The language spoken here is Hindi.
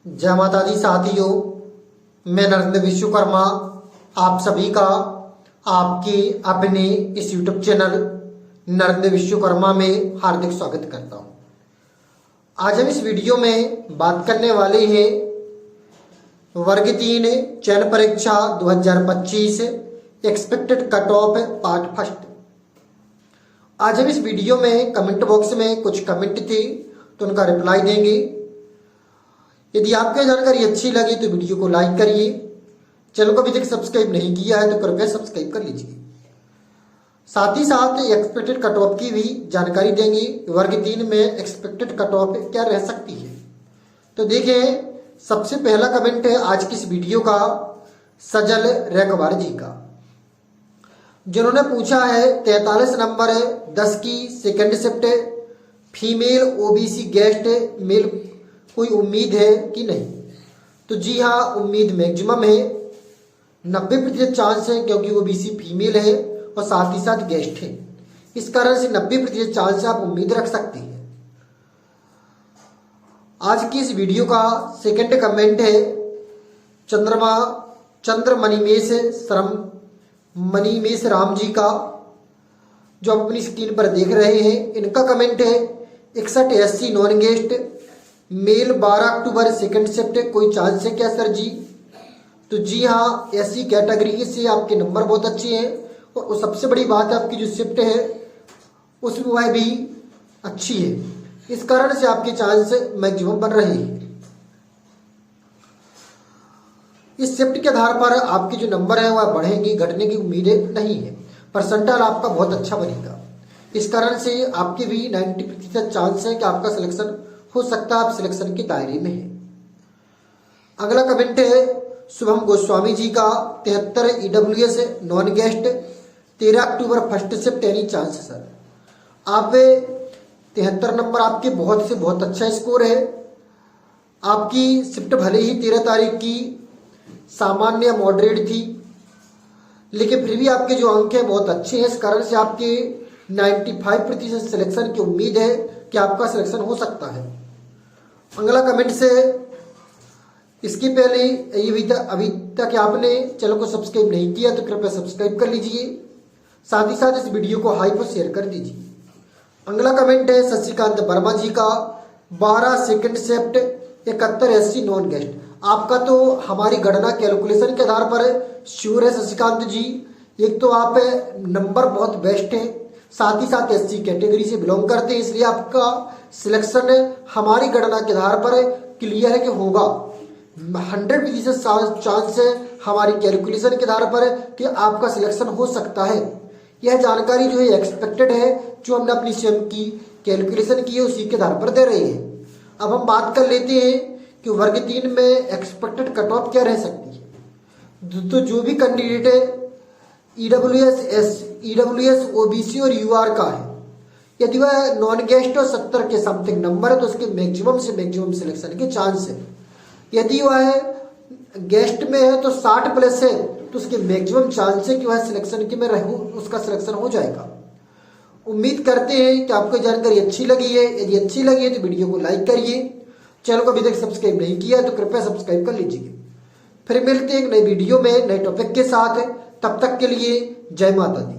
जय माता दी साथियों, मैं नरेंद्र विश्वकर्मा आप सभी का आपके अपने इस YouTube चैनल नरेंद्र विश्वकर्मा में हार्दिक स्वागत करता हूं। आज हम इस वीडियो में बात करने वाले हैं वर्ग 3 चयन परीक्षा 2025 expected cut off part first. आज हम इस वीडियो में कमेंट बॉक्स में कुछ कमेंट थे तो उनका रिप्लाई देंगे। यदि आपको जानकारी अच्छी लगी तो वीडियो को लाइक करिए। चैनल को अभी तक सब्सक्राइब नहीं किया है तो कृपया सब्सक्राइब कर लीजिए। साथ ही साथ एक्सपेक्टेड कट ऑफ की भी जानकारी देंगे। वर्ग 3 में एक्सपेक्टेड कट ऑफ क्या रह सकती है। तो देखिए, सबसे पहला कमेंट है आज की इस वीडियो का सजल रेकवार जी का, जिन्होंने पूछा है 43 नंबर 10 की सेकंड शिफ्ट फीमेल ओबीसी गेस्ट मेल कोई उम्मीद है कि नहीं। तो जी हाँ, उम्मीद मैक्सिमम है, 90% चांस है, क्योंकि ओबीसी फीमेल है और साथ ही साथ गेस्ट है। इस कारण से 90% चांस है, आप उम्मीद रख सकते हैं। आज की इस वीडियो का सेकंड कमेंट है चंद्र मणिमेश राम जी का, जो आप अपनी स्क्रीन पर देख रहे हैं। इनका कमेंट है 61 SC non guest mail 12 October second shift कोई चांस है क्या सर जी। तो जी हाँ, SC कैटेगरी से आपके नंबर बहुत अच्छे हैं और सबसे बड़ी बात है आपकी जो शिफ्ट है उसमें वह भी अच्छी है। इस कारण से आपके चांस मैक्सिमम बन रहे हैं। इस शिफ्ट के आधार पर आपके जो नंबर है वह बढ़ेंगे, घटने की उम्मीद नहीं है। परसेंटाइल आपका बहुत अच्छा बनेगा। इस कारण से आपके भी 90% चांस है कि आपका सिलेक्शन हो सकता है, आप सिलेक्शन के दायरे में है। अगला कमेंट है शुभम गोस्वामी जी का 73 EWS non guest 13 October first shift any chance sir. आप 73 नंबर आपके बहुत से बहुत अच्छा स्कोर है। आपकी शिफ्ट भले ही 13 तारीख की सामान्य मॉडरेट थी, लेकिन फिर भी आपके जो अंक हैं बहुत अच्छे हैं। इस कारण से आपके 95% सिलेक्शन की उम्मीद है कि आपका सिलेक्शन हो सकता है। अगला कमेंट से इसके पहले अभी तक आपने चैनल को सब्सक्राइब नहीं किया तो कृपया सब्सक्राइब कर लीजिए। साथ ही साथ इस वीडियो को हाइप और शेयर कर दीजिए। अगला कमेंट है शशिकांत वर्मा जी का 12 second shift 71 SC non guest. आपका तो हमारी गणना कैलकुलेशन के आधार पर श्योर है शशिकांत जी। एक तो आप नंबर बहुत बेस्ट है, साथ ही साथ SC कैटेगरी से बिलोंग करते हैं, इसलिए आपका सिलेक्शन हमारी गणना के आधार पर क्लियर है कि होगा। 100% चांस है हमारी कैलकुलेशन के आधार पर कि आपका सिलेक्शन हो सकता है। यह जानकारी जो है एक्सपेक्टेड है, जो हमने अपनी स्वयं की कैलकुलेशन की है उसी के आधार पर दे रहे हैं। अब हम बात कर लेते हैं कि वर्ग 3 में एक्सपेक्टेड कट ऑफ क्या रह सकती है। तो जो भी कैंडिडेट है EWS OBC और UR का है, यदि वह नॉन गेस्ट और 70 के समथिंग नंबर है तो उसके मैक्सिमम से मैक्सिमम सिलेक्शन के चांस है। यदि वह गेस्ट में है तो 60 प्लस है तो उसके मैक्सिमम चांस है कि वह सिलेक्शन के में उसका सिलेक्शन हो जाएगा। उम्मीद करते हैं कि आपको जानकारी अच्छी लगी है। यदि अच्छी लगी है तो वीडियो को लाइक करिए। चैनल को अभी तक सब्सक्राइब नहीं किया तो कृपया सब्सक्राइब कर लीजिए। फिर मिलते हैं एक नई वीडियो में नए टॉपिक के साथ। तब तक के लिए जय माता दी।